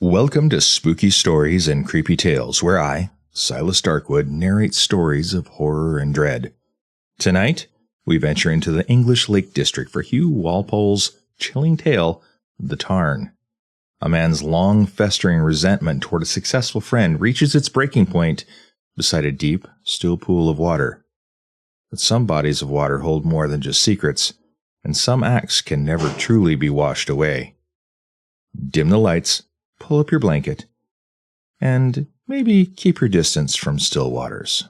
Welcome to Spooky Stories and Creepy Tales, where I, Silas Darkwood, narrate stories of horror and dread. Tonight, we venture into the English Lake District for Hugh Walpole's chilling tale, The Tarn. A man's long festering resentment toward a successful friend reaches its breaking point beside a deep, still pool of water. But some bodies of water hold more than just secrets, and some acts can never truly be washed away. Dim the lights, pull up your blanket, and maybe keep your distance from still waters.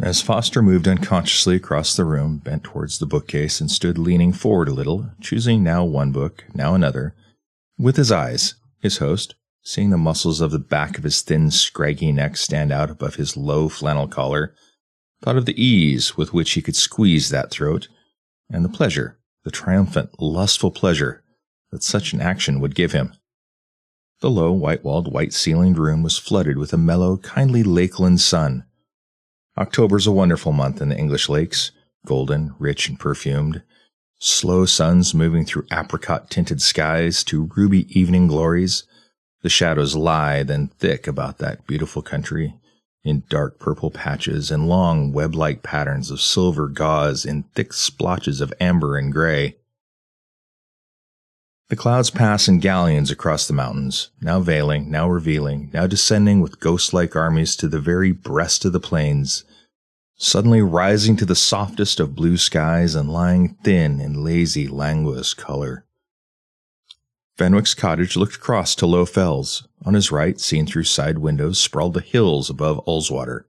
As Foster moved unconsciously across the room, bent towards the bookcase, and stood leaning forward a little, choosing now one book, now another, with his eyes, his host, seeing the muscles of the back of his thin, scraggy neck stand out above his low flannel collar, thought of the ease with which he could squeeze that throat, and the pleasure, the triumphant, lustful pleasure that such an action would give him. The low, white-walled, white-ceilinged room was flooded with a mellow, kindly lakeland sun. October's a wonderful month in the English lakes, golden, rich, and perfumed. Slow suns moving through apricot-tinted skies to ruby evening glories. The shadows lithe and thick about that beautiful country, in dark purple patches and long web-like patterns of silver gauze in thick splotches of amber and gray. The clouds pass in galleons across the mountains, now veiling, now revealing, now descending with ghost-like armies to the very breast of the plains, suddenly rising to the softest of blue skies and lying thin in lazy, languorous color. Fenwick's cottage looked across to low fells. On his right, seen through side windows, sprawled the hills above Ullswater.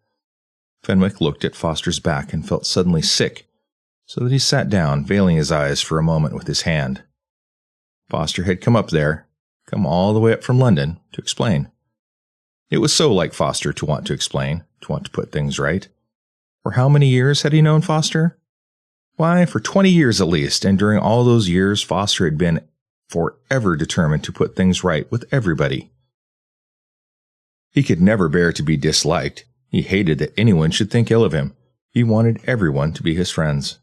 Fenwick looked at Foster's back and felt suddenly sick, so that he sat down, veiling his eyes for a moment with his hand. Foster had come up there, come all the way up from London, to explain. It was so like Foster to want to explain, to want to put things right. For how many years had he known Foster? Why, for 20 years at least, and during all those years Foster had been forever determined to put things right with everybody. He could never bear to be disliked. He hated that anyone should think ill of him. He wanted everyone to be his friends.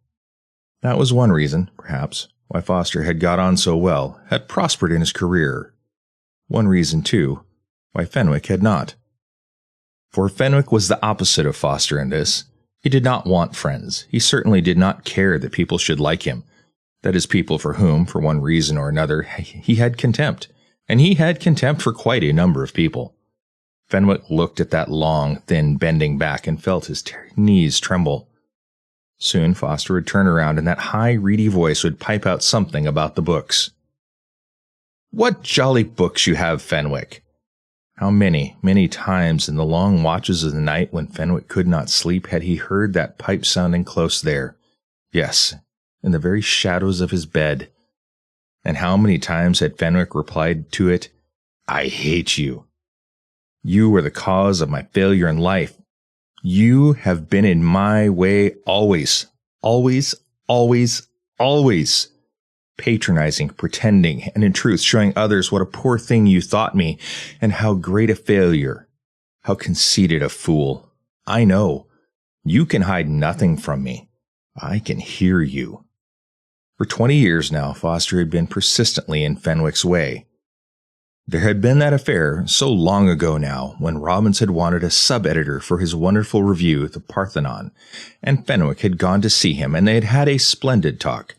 That was one reason, perhaps, why Foster had got on so well, had prospered in his career. One reason, too, why Fenwick had not. For Fenwick was the opposite of Foster in this. He did not want friends. He certainly did not care that people should like him. That is, people for whom, for one reason or another, he had contempt. And he had contempt for quite a number of people. Fenwick looked at that long, thin, bending back and felt his knees tremble. Soon Foster would turn around and that high, reedy voice would pipe out something about the books. "What jolly books you have, Fenwick!" How many, many times in the long watches of the night when Fenwick could not sleep had he heard that pipe sounding close there. Yes, in the very shadows of his bed. And how many times had Fenwick replied to it, "I hate you. You were the cause of my failure in life. You have been in my way always, always, always, always. Patronizing, pretending, and in truth showing others what a poor thing you thought me, and how great a failure, how conceited a fool. I know. You can hide nothing from me. I can hear you." For 20 years now, Foster had been persistently in Fenwick's way. There had been that affair, so long ago now, when Robbins had wanted a sub-editor for his wonderful review, The Parthenon, and Fenwick had gone to see him, and they had had a splendid talk.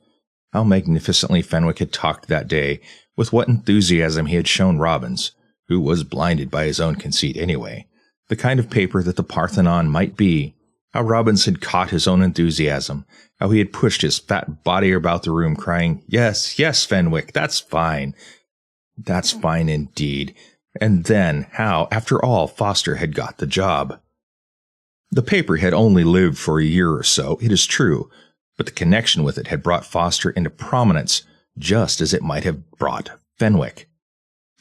How magnificently Fenwick had talked that day, with what enthusiasm he had shown Robbins, who was blinded by his own conceit anyway, the kind of paper that The Parthenon might be. How Robbins had caught his own enthusiasm, how he had pushed his fat body about the room, crying, "Yes, yes, Fenwick, that's fine. That's fine indeed." And then how, after all, Foster had got the job. The paper had only lived for a year or so, it is true, but the connection with it had brought Foster into prominence, just as it might have brought Fenwick.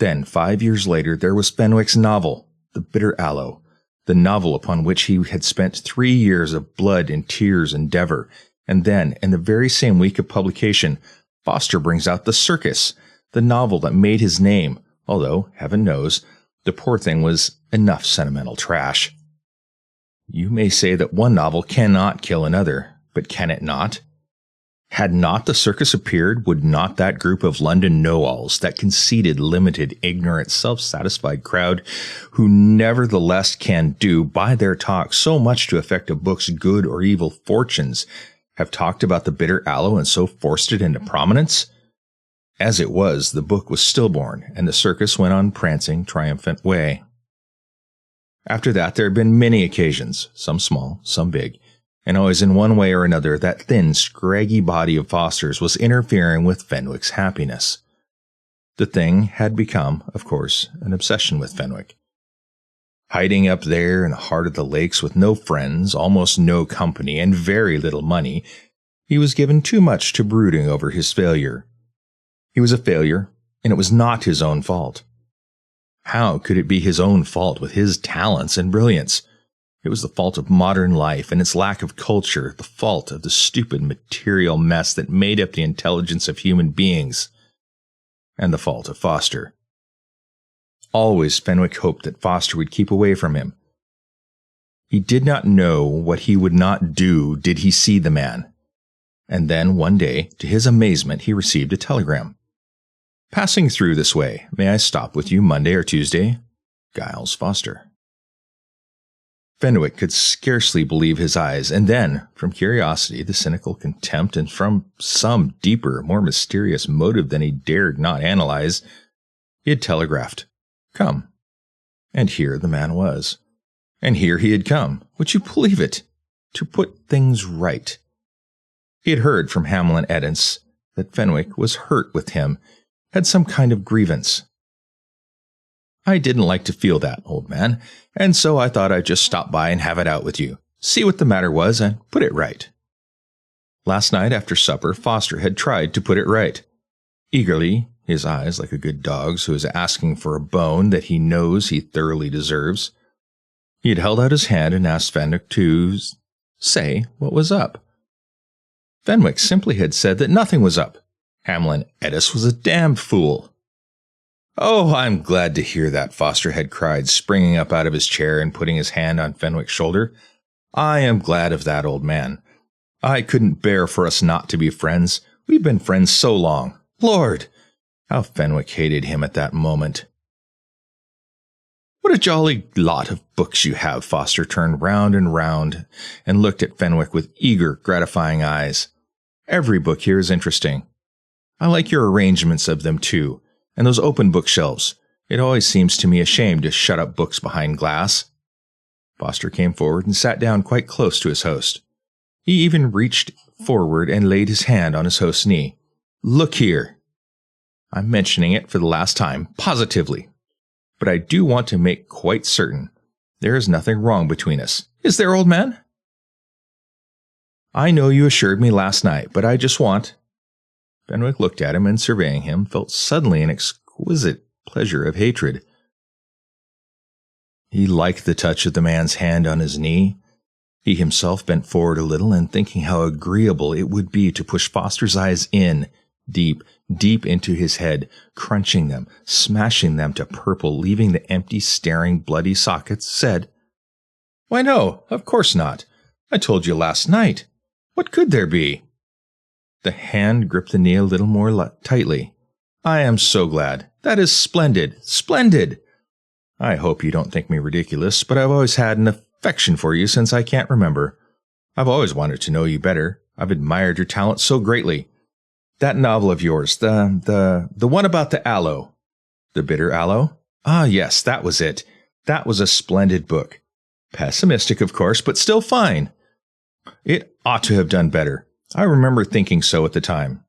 Then, 5 years later, there was Fenwick's novel, The Bitter Aloe, the novel upon which he had spent 3 years of blood and tears endeavor, and then, in the very same week of publication, Foster brings out The Circus, the novel that made his name, although, heaven knows, the poor thing was enough sentimental trash. You may say that one novel cannot kill another, but can it not? Had not the circus appeared, would not that group of London know-alls, that conceited, limited, ignorant, self-satisfied crowd, who nevertheless can do, by their talk, so much to affect a book's good or evil fortunes, have talked about the bitter aloe and so forced it into prominence? As it was, the book was stillborn, and the circus went on prancing, triumphant way. After that, there had been many occasions, some small, some big, and always in one way or another that thin, scraggy body of Foster's was interfering with Fenwick's happiness. The thing had become, of course, an obsession with Fenwick. Hiding up there in the heart of the lakes with no friends, almost no company, and very little money, he was given too much to brooding over his failure. He was a failure, and it was not his own fault. How could it be his own fault with his talents and brilliance? It was the fault of modern life and its lack of culture, the fault of the stupid material mess that made up the intelligence of human beings, and the fault of Foster. Always Fenwick hoped that Foster would keep away from him. He did not know what he would not do did he see the man. And then, one day, to his amazement, he received a telegram. "Passing through this way. May I stop with you Monday or Tuesday? Giles Foster." Fenwick could scarcely believe his eyes, and then, from curiosity, the cynical contempt, and from some deeper, more mysterious motive than he dared not analyze, he had telegraphed, "Come." And here the man was. And here he had come, would you believe it, to put things right. He had heard from Hamlin Eddins that Fenwick was hurt with him, had some kind of grievance. "I didn't like to feel that, old man, and so I thought I'd just stop by and have it out with you, see what the matter was, and put it right." Last night after supper, Foster had tried to put it right. Eagerly, his eyes like a good dog's who is asking for a bone that he knows he thoroughly deserves, he had held out his hand and asked Fenwick to say what was up. Fenwick simply had said that nothing was up. Hamlin Eddis was a damned fool. "Oh, I'm glad to hear that," Foster had cried, springing up out of his chair and putting his hand on Fenwick's shoulder. "I am glad of that, old man. I couldn't bear for us not to be friends. We've been friends so long. Lord, how Fenwick hated him at that moment. "What a jolly lot of books you have." Foster turned round and looked at Fenwick with eager, gratifying eyes. "Every book here is interesting. I like your arrangements of them, too. And those open bookshelves. It always seems to me a shame to shut up books behind glass." Foster came forward and sat down quite close to his host. He even reached forward and laid his hand on his host's knee. "Look here. I'm mentioning it for the last time, positively. But I do want to make quite certain there is nothing wrong between us. Is there, old man?" "I know you assured me last night, but I just want—" Fenwick looked at him and, surveying him, felt suddenly an exquisite pleasure of hatred. He liked the touch of the man's hand on his knee. He himself bent forward a little, and thinking how agreeable it would be to push Foster's eyes in, deep, deep into his head, crunching them, smashing them to purple, leaving the empty, staring, bloody sockets, said, "Why no, of course not. I told you last night. What could there be?" The hand gripped the knee a little more tightly. "I am so glad. That is splendid, splendid. I hope you don't think me ridiculous, but I've always had an affection for you since I can't remember. I've always wanted to know you better. I've admired your talent so greatly. That novel of yours, the one about the aloe." "The bitter aloe? Ah, yes, that was it. That was a splendid book. Pessimistic, of course, but still fine. It ought to have done better. I remember thinking so at the time."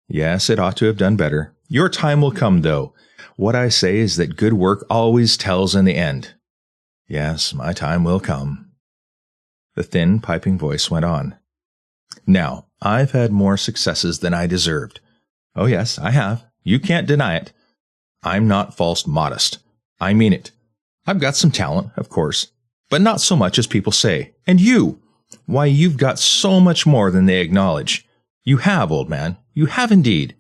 "Yes, it ought to have done better. Your time will come, though. What I say is that good work always tells in the end." "Yes, my time will come." The thin, piping voice went on. "Now, I've had more successes than I deserved. Oh, yes, I have. You can't deny it. I'm not false modest. I mean it. I've got some talent, of course, but not so much as people say. And you! Why, you've got so much more than they acknowledge. You have, old man. You have indeed.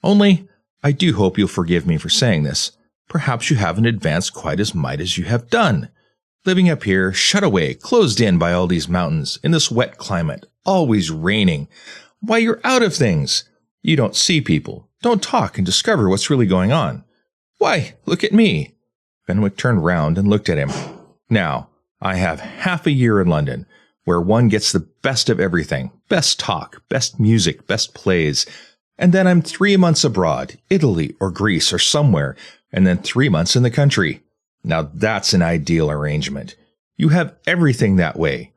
Only, I do hope you'll forgive me for saying this. Perhaps you haven't advanced quite as might as you have done. Living up here, shut away, closed in by all these mountains, in this wet climate, always raining. Why, you're out of things. You don't see people, don't talk and discover what's really going on. Why, look at me. Fenwick turned round and looked at him. Now, I have half a year in London, where one gets the best of everything, best talk, best music, best plays, and then I'm 3 months abroad, Italy or Greece or somewhere, and then 3 months in the country. Now that's an ideal arrangement. You have everything that way.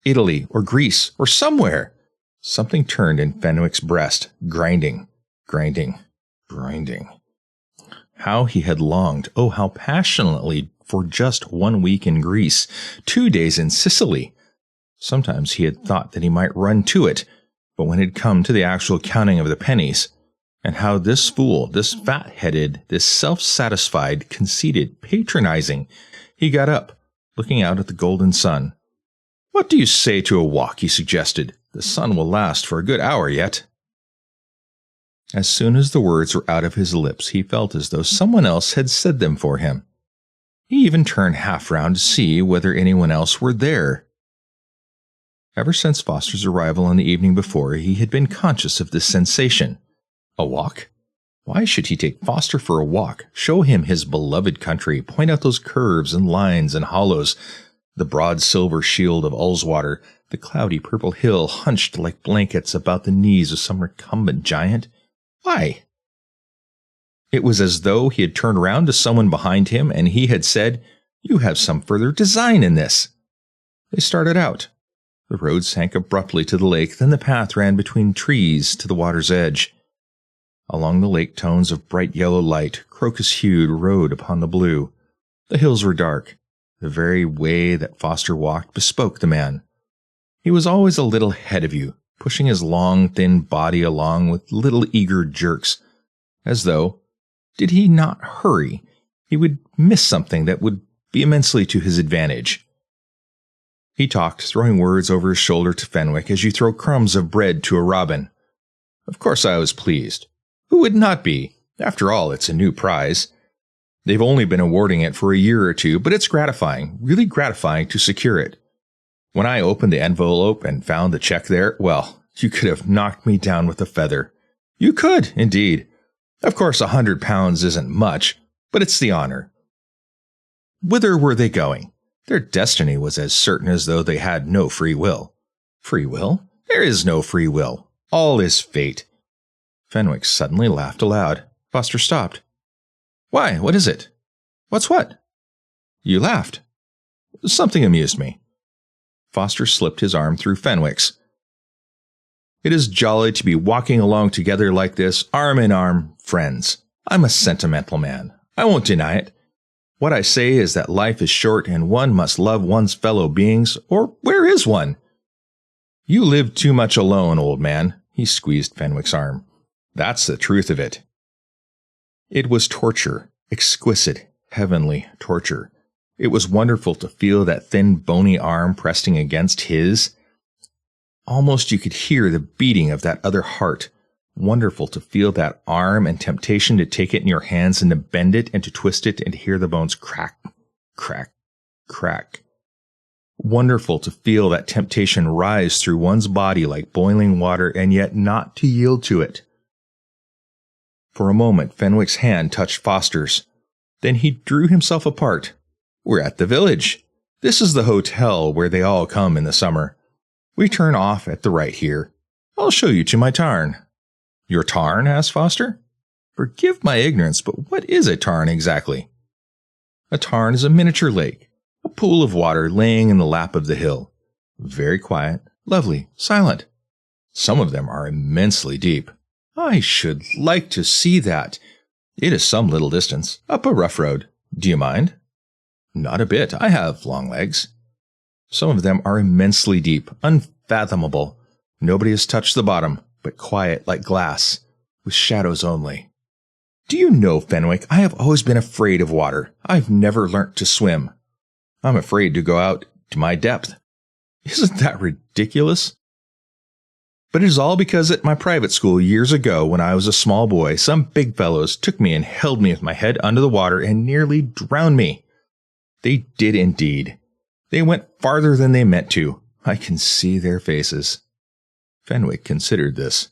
Italy or Greece or somewhere. Something turned in Fenwick's breast, grinding. How he had longed, oh how passionately, for just 1 week in Greece, 2 days in Sicily. Sometimes he had thought that he might run to it, but when it had come to the actual counting of the pennies, and how this fool, this fat-headed, this self-satisfied, conceited, patronizing, he got up, looking out at the golden sun. What do you say to a walk, he suggested. The sun will last for a good hour yet. As soon as the words were out of his lips, he felt as though someone else had said them for him. He even turned half round to see whether anyone else were there. Ever since Foster's arrival on the evening before, he had been conscious of this sensation. A walk? Why should he take Foster for a walk, show him his beloved country, point out those curves and lines and hollows, the broad silver shield of Ullswater, the cloudy purple hill hunched like blankets about the knees of some recumbent giant? Why? It was as though he had turned round to someone behind him and he had said, "You have some further design in this." They started out. The road sank abruptly to the lake, then the path ran between trees to the water's edge. Along the lake tones of bright yellow light, crocus-hued, rode upon the blue. The hills were dark. The very way that Foster walked bespoke the man. He was always a little ahead of you, pushing his long, thin body along with little eager jerks, as though, did he not hurry, he would miss something that would be immensely to his advantage. He talked, throwing words over his shoulder to Fenwick as you throw crumbs of bread to a robin. Of course I was pleased. Who would not be? After all, it's a new prize. They've only been awarding it for a year or two, but it's gratifying, really gratifying to secure it. When I opened the envelope and found the check there, well, you could have knocked me down with a feather. You could, indeed. Of course, £100 isn't much, but it's the honor. Whither were they going? Their destiny was as certain as though they had no free will. Free will? There is no free will. All is fate. Fenwick suddenly laughed aloud. Foster stopped. Why, what is it? What's what? You laughed. Something amused me. Foster slipped his arm through Fenwick's. It is jolly to be walking along together like this, arm in arm, friends. I'm a sentimental man. I won't deny it. What I say is that life is short and one must love one's fellow beings, or where is one? You live too much alone, old man. He squeezed Fenwick's arm. That's the truth of it. It was torture, exquisite, heavenly torture. It was wonderful to feel that thin, bony arm pressing against his. Almost you could hear the beating of that other heart. Wonderful to feel that arm and temptation to take it in your hands and to bend it and to twist it and to hear the bones crack, crack, crack. Wonderful to feel that temptation rise through one's body like boiling water and yet not to yield to it. For a moment, Fenwick's hand touched Foster's. Then he drew himself apart. We're at the village. This is the hotel where they all come in the summer. We turn off at the right here. I'll show you to my tarn. Your tarn? Asked Foster. Forgive my ignorance, but what is a tarn exactly? A tarn is a miniature lake, a pool of water laying in the lap of the hill. Very quiet, lovely, silent. Some of them are immensely deep. I should like to see that. It is some little distance, up a rough road. Do you mind? Not a bit. I have long legs. Some of them are immensely deep, unfathomable. Nobody has touched the bottom, but quiet like glass, with shadows only. Do you know, Fenwick, I have always been afraid of water. I've never learnt to swim. I'm afraid to go out to my depth. Isn't that ridiculous? But it is all because at my private school years ago, when I was a small boy, some big fellows took me and held me with my head under the water and nearly drowned me. They did indeed. They went farther than they meant to. I can see their faces. Fenwick considered this.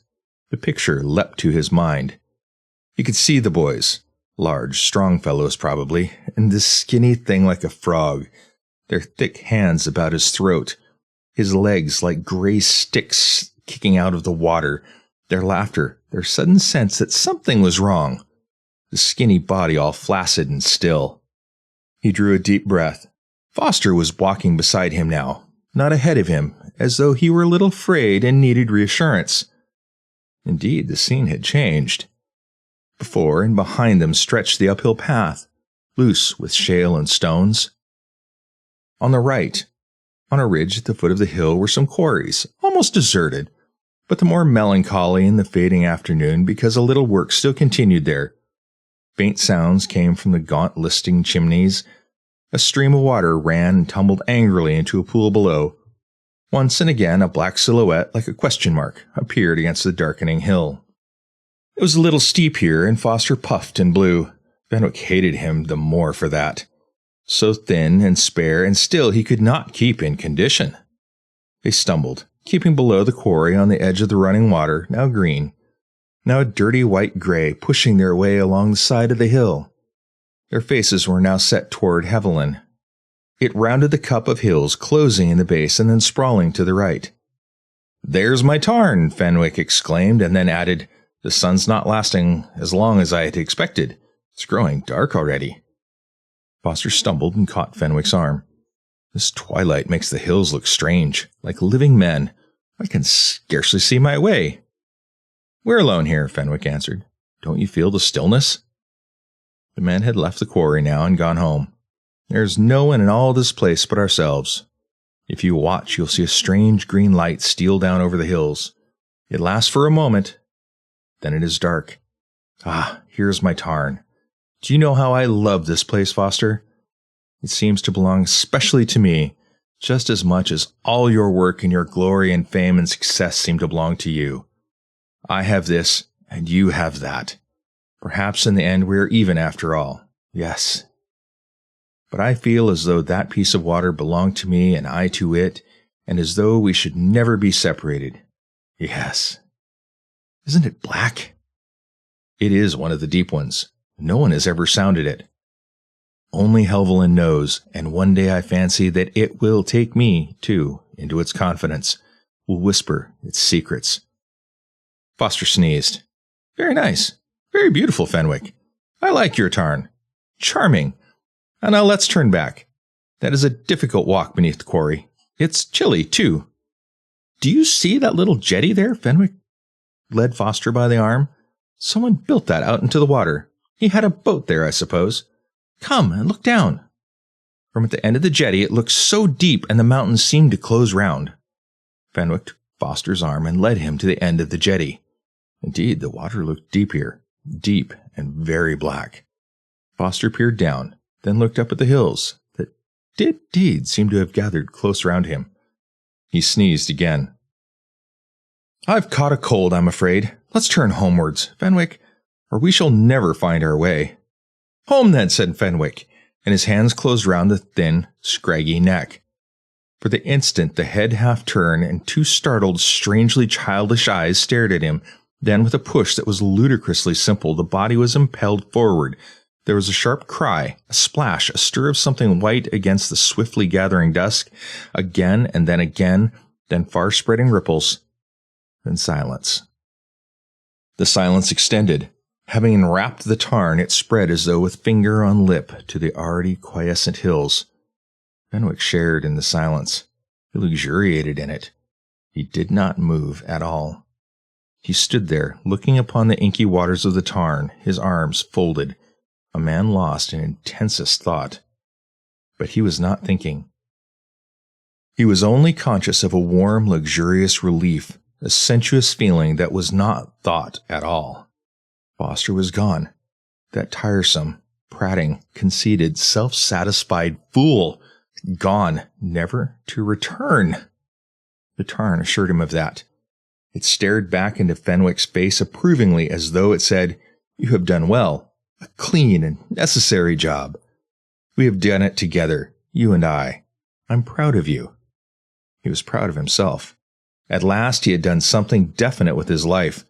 The picture leapt to his mind. He could see the boys, large, strong fellows probably, and this skinny thing like a frog, their thick hands about his throat, his legs like gray sticks kicking out of the water, their laughter, their sudden sense that something was wrong, the skinny body all flaccid and still. He drew a deep breath. Foster was walking beside him now, not ahead of him, as though he were a little afraid and needed reassurance. Indeed, the scene had changed. Before and behind them stretched the uphill path, loose with shale and stones. On the right, on a ridge at the foot of the hill, were some quarries, almost deserted, but the more melancholy in the fading afternoon because a little work still continued there. Faint sounds came from the gaunt listing chimneys. A stream of water ran and tumbled angrily into a pool below. Once and again a black silhouette, like a question mark, appeared against the darkening hill. It was a little steep here, and Foster puffed and blew. Fenwick hated him the more for that. So thin and spare, and still he could not keep in condition. They stumbled, keeping below the quarry on the edge of the running water, now green, now a dirty white-gray, pushing their way along the side of the hill. Their faces were now set toward Haviland. It rounded the cup of hills, closing in the base and then sprawling to the right. "There's my Tarn," Fenwick exclaimed, and then added, "The sun's not lasting as long as I had expected. It's growing dark already." Foster stumbled and caught Fenwick's arm. "This twilight makes the hills look strange, like living men. I can scarcely see my way." "We're alone here," Fenwick answered. "Don't you feel the stillness?" The men had left the quarry now and gone home. "There's no one in all this place but ourselves. If you watch, you'll see a strange green light steal down over the hills. It lasts for a moment, then it is dark. Ah, here's my Tarn. Do you know how I love this place, Foster? It seems to belong especially to me, just as much as all your work and your glory and fame and success seem to belong to you. I have this, and you have that. Perhaps in the end we are even after all. Yes. But I feel as though that piece of water belonged to me and I to it, and as though we should never be separated. Yes. Isn't it black? It is one of the deep ones. No one has ever sounded it. Only Helvellyn knows, and one day I fancy that it will take me, too, into its confidence, will whisper its secrets." Foster sneezed. "Very nice. Very beautiful, Fenwick. I like your Tarn. Charming. And now let's turn back. That is a difficult walk beneath the quarry. It's chilly, too. Do you see that little jetty there?" Fenwick led Foster by the arm. "Someone built that out into the water. He had a boat there, I suppose. Come and look down." From at the end of the jetty it looked so deep and the mountains seemed to close round. Fenwick took Foster's arm and led him to the end of the jetty. Indeed, the water looked deep here, deep and very black. Foster peered down, then looked up at the hills that did indeed seem to have gathered close round him. He sneezed again. "I've caught a cold, I'm afraid. Let's turn homewards, Fenwick, or we shall never find our way." "Home, then," said Fenwick, and his hands closed round the thin, scraggy neck. For the instant the head half turned, and two startled, strangely childish eyes stared at him. Then, with a push that was ludicrously simple, the body was impelled forward. There was a sharp cry, a splash, a stir of something white against the swiftly gathering dusk, again and then far-spreading ripples, then silence. The silence extended. Having enwrapped the Tarn, it spread as though with finger on lip to the already quiescent hills. Fenwick shared in the silence. He luxuriated in it. He did not move at all. He stood there, looking upon the inky waters of the Tarn, his arms folded, a man lost in intensest thought. But he was not thinking. He was only conscious of a warm, luxurious relief, a sensuous feeling that was not thought at all. Foster was gone. That tiresome, prating, conceited, self-satisfied fool. Gone, never to return. The Tarn assured him of that. It stared back into Fenwick's face approvingly as though it said, "You have done well. A clean and necessary job. We have done it together, you and I. I'm proud of you." He was proud of himself. At last he had done something definite with his life.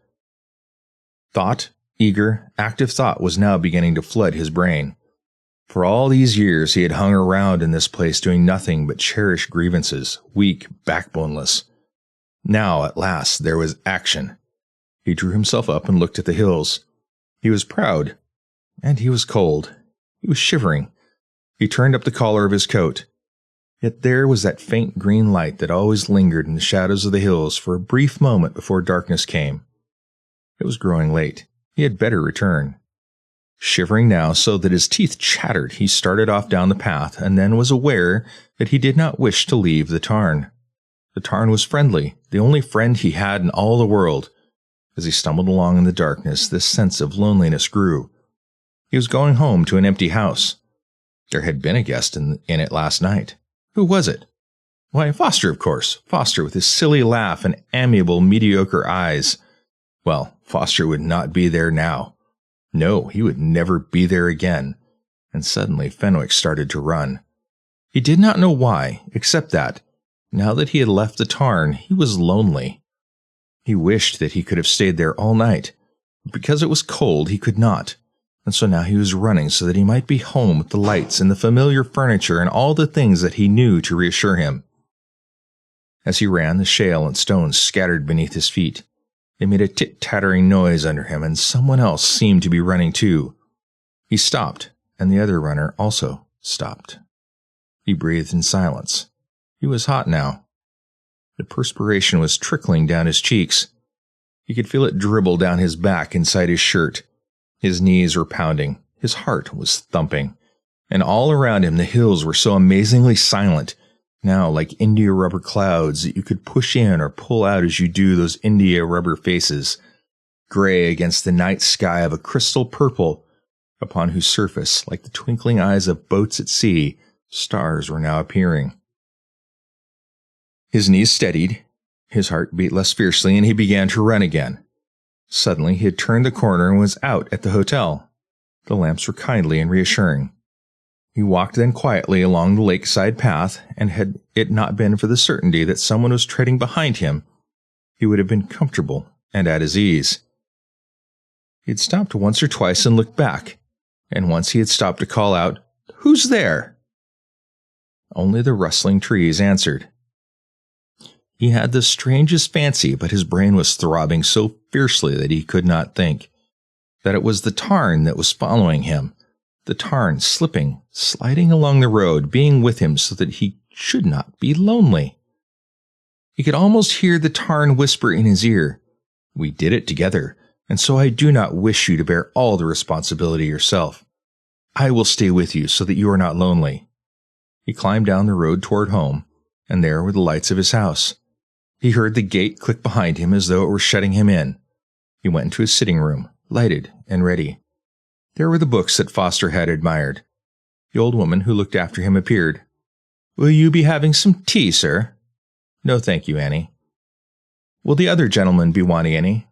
Thought, eager, active thought was now beginning to flood his brain. For all these years he had hung around in this place doing nothing but cherish grievances, weak, backboneless. Now, at last, there was action. He drew himself up and looked at the hills. He was proud, and he was cold. He was shivering. He turned up the collar of his coat. Yet there was that faint green light that always lingered in the shadows of the hills for a brief moment before darkness came. It was growing late. He had better return. Shivering now so that his teeth chattered, he started off down the path and then was aware that he did not wish to leave the Tarn. The Tarn was friendly, the only friend he had in all the world. As he stumbled along in the darkness, this sense of loneliness grew. He was going home to an empty house. There had been a guest in it last night. Who was it? Why, Foster, of course. Foster with his silly laugh and amiable, mediocre eyes. Well, Foster would not be there now. No, he would never be there again. And suddenly Fenwick started to run. He did not know why, except that, now that he had left the Tarn, he was lonely. He wished that he could have stayed there all night, but because it was cold, he could not. And so now he was running so that he might be home with the lights and the familiar furniture and all the things that he knew to reassure him. As he ran, the shale and stones scattered beneath his feet. They made a tit-tattering noise under him, and someone else seemed to be running too. He stopped, and the other runner also stopped. He breathed in silence. He was hot now. The perspiration was trickling down his cheeks. He could feel it dribble down his back inside his shirt. His knees were pounding. His heart was thumping. And all around him the hills were so amazingly silent, now like India rubber clouds that you could push in or pull out as you do those India rubber faces, gray against the night sky of a crystal purple, upon whose surface, like the twinkling eyes of boats at sea, stars were now appearing. His knees steadied, his heart beat less fiercely, and he began to run again. Suddenly he had turned the corner and was out at the hotel. The lamps were kindly and reassuring. He walked then quietly along the lakeside path, and had it not been for the certainty that someone was treading behind him, he would have been comfortable and at his ease. He had stopped once or twice and looked back, and once he had stopped to call out, "Who's there?" Only the rustling trees answered. He had the strangest fancy, but his brain was throbbing so fiercely that he could not think. That it was the Tarn that was following him. The Tarn slipping, sliding along the road, being with him so that he should not be lonely. He could almost hear the Tarn whisper in his ear, "We did it together, and so I do not wish you to bear all the responsibility yourself. I will stay with you so that you are not lonely." He climbed down the road toward home, and there were the lights of his house. He heard the gate click behind him as though it were shutting him in. He went into his sitting room, lighted and ready. There were the books that Foster had admired. The old woman who looked after him appeared. "Will you be having some tea, sir?" "No, thank you, Annie." "Will the other gentleman be wanting any?"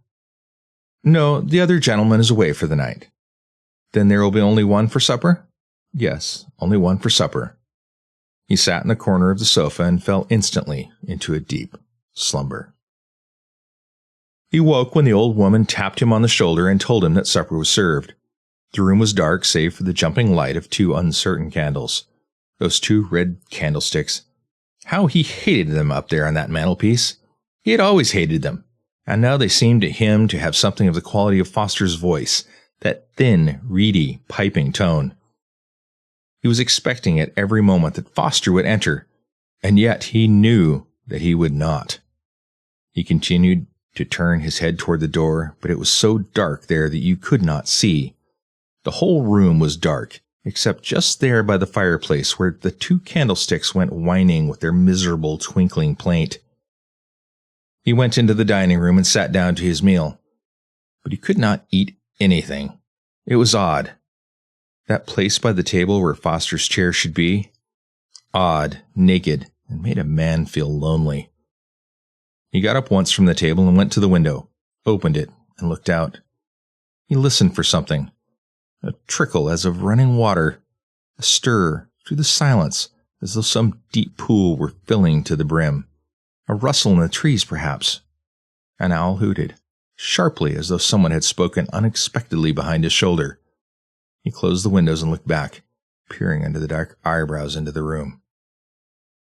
"No, the other gentleman is away for the night." "Then there will be only one for supper?" "Yes, only one for supper." He sat in the corner of the sofa and fell instantly into a deep slumber. He woke when the old woman tapped him on the shoulder and told him that supper was served. The room was dark save for the jumping light of two uncertain candles. Those two red candlesticks. How he hated them up there on that mantelpiece. He had always hated them, and now they seemed to him to have something of the quality of Foster's voice, that thin, reedy, piping tone. He was expecting at every moment that Foster would enter, and yet he knew that he would not. He continued to turn his head toward the door, but it was so dark there that you could not see. The whole room was dark, except just there by the fireplace where the two candlesticks went whining with their miserable twinkling plaint. He went into the dining room and sat down to his meal, but he could not eat anything. It was odd. That place by the table where Foster's chair should be, odd, naked, and made a man feel lonely. He got up once from the table and went to the window, opened it, and looked out. He listened for something. A trickle as of running water, a stir through the silence as though some deep pool were filling to the brim. A rustle in the trees, perhaps. An owl hooted, sharply as though someone had spoken unexpectedly behind his shoulder. He closed the windows and looked back, peering under the dark eyebrows into the room.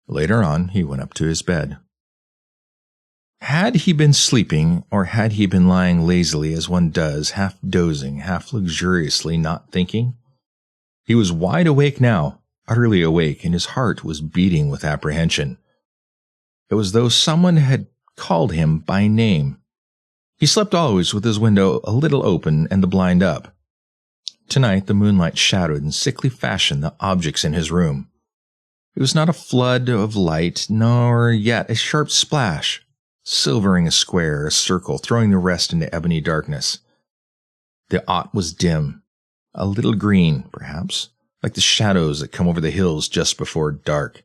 Later on, he went up to his bed. Had he been sleeping, or had he been lying lazily as one does, half dozing, half luxuriously, not thinking? He was wide awake now, utterly awake, and his heart was beating with apprehension. It was as though someone had called him by name. He slept always with his window a little open and the blind up. Tonight the moonlight shadowed in sickly fashion the objects in his room. It was not a flood of light, nor yet a sharp splash, silvering a square, a circle, throwing the rest into ebony darkness. The aught was dim, a little green, perhaps, like the shadows that come over the hills just before dark.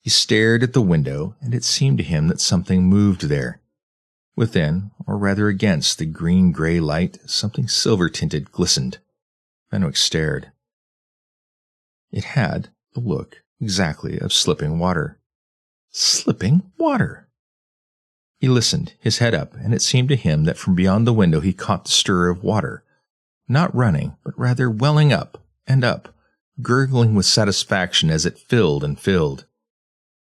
He stared at the window, and it seemed to him that something moved there. Within, or rather against, the green-gray light, something silver-tinted glistened. Fenwick stared. It had the look, exactly, of slipping water. Slipping water! He listened, his head up, and it seemed to him that from beyond the window he caught the stir of water, not running, but rather welling up and up, gurgling with satisfaction as it filled and filled.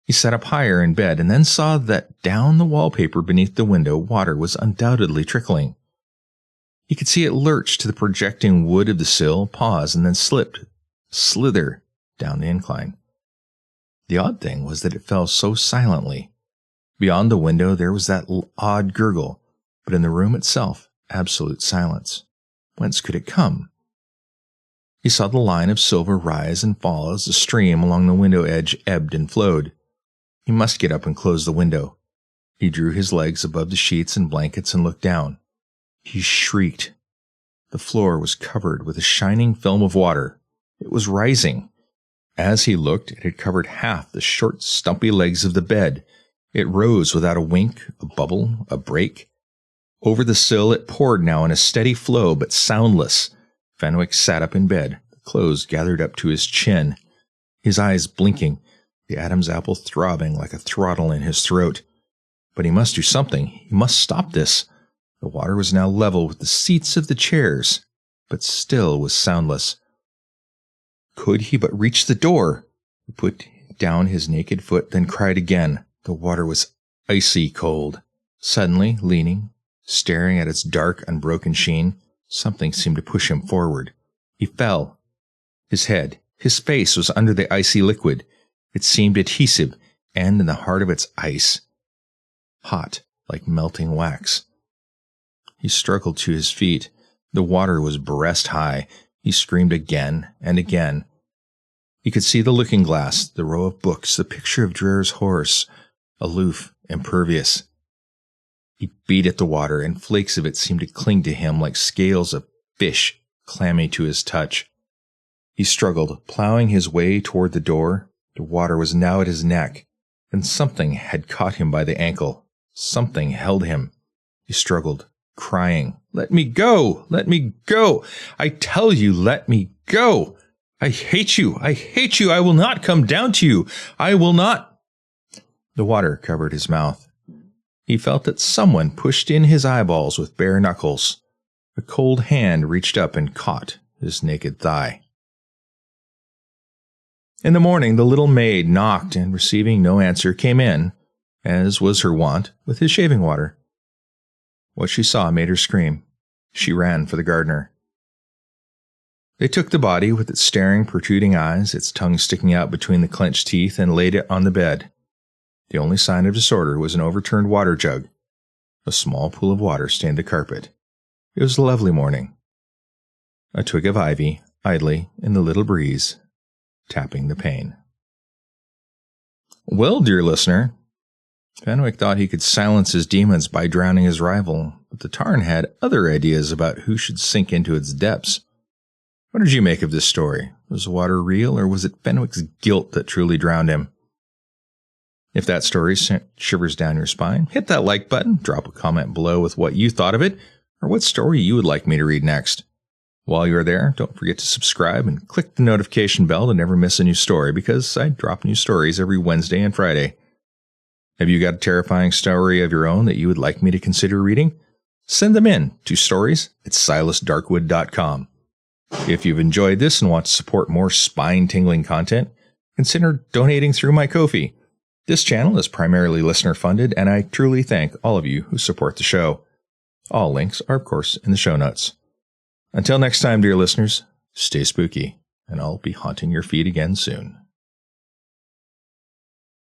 He sat up higher in bed and then saw that down the wallpaper beneath the window water was undoubtedly trickling. He could see it lurch to the projecting wood of the sill, pause, and then slither down the incline. The odd thing was that it fell so silently. Beyond the window there was that odd gurgle, but in the room itself, absolute silence. Whence could it come? He saw the line of silver rise and fall as the stream along the window edge ebbed and flowed. He must get up and close the window. He drew his legs above the sheets and blankets and looked down. He shrieked. The floor was covered with a shining film of water. It was rising. As he looked, it had covered half the short, stumpy legs of the bed. It rose without a wink, a bubble, a break. Over the sill it poured now in a steady flow, but soundless. Fenwick sat up in bed, the clothes gathered up to his chin, his eyes blinking, the Adam's apple throbbing like a throttle in his throat. But he must do something. He must stop this. The water was now level with the seats of the chairs, but still was soundless. Could he but reach the door! He put down his naked foot, then cried again. The water was icy cold. Suddenly, leaning, staring at its dark, unbroken sheen, something seemed to push him forward. He fell. His head, his face was under the icy liquid. It seemed adhesive, and in the heart of its ice, hot like melting wax. He struggled to his feet. The water was breast high. He screamed again and again. He could see the looking-glass, the row of books, the picture of Dreer's horse, aloof, impervious. He beat at the water, and flakes of it seemed to cling to him like scales of fish clammy to his touch. He struggled, plowing his way toward the door. The water was now at his neck, and something had caught him by the ankle. Something held him. He struggled, crying, "Let me go! Let me go! I tell you, let me go! I hate you! I hate you! I will not come down to you! I will not!" The water covered his mouth. He felt that someone pushed in his eyeballs with bare knuckles. A cold hand reached up and caught his naked thigh. In the morning, the little maid knocked, and receiving no answer, came in, as was her wont, with his shaving water. What she saw made her scream. She ran for the gardener. They took the body with its staring, protruding eyes, its tongue sticking out between the clenched teeth, and laid it on the bed. The only sign of disorder was an overturned water jug. A small pool of water stained the carpet. It was a lovely morning. A twig of ivy, idly, in the little breeze, tapping the pane. Well, dear listener, Fenwick thought he could silence his demons by drowning his rival, but the Tarn had other ideas about who should sink into its depths. What did you make of this story? Was the water real, or was it Fenwick's guilt that truly drowned him? If that story sent shivers down your spine, hit that like button, drop a comment below with what you thought of it, or what story you would like me to read next. While you're there, don't forget to subscribe and click the notification bell to never miss a new story, because I drop new stories every Wednesday and Friday. Have you got a terrifying story of your own that you would like me to consider reading? Send them in to stories@silasdarkwood.com. If you've enjoyed this and want to support more spine-tingling content, consider donating through my Ko-fi. This channel is primarily listener-funded, and I truly thank all of you who support the show. All links are, of course, in the show notes. Until next time, dear listeners, stay spooky, and I'll be haunting your feet again soon.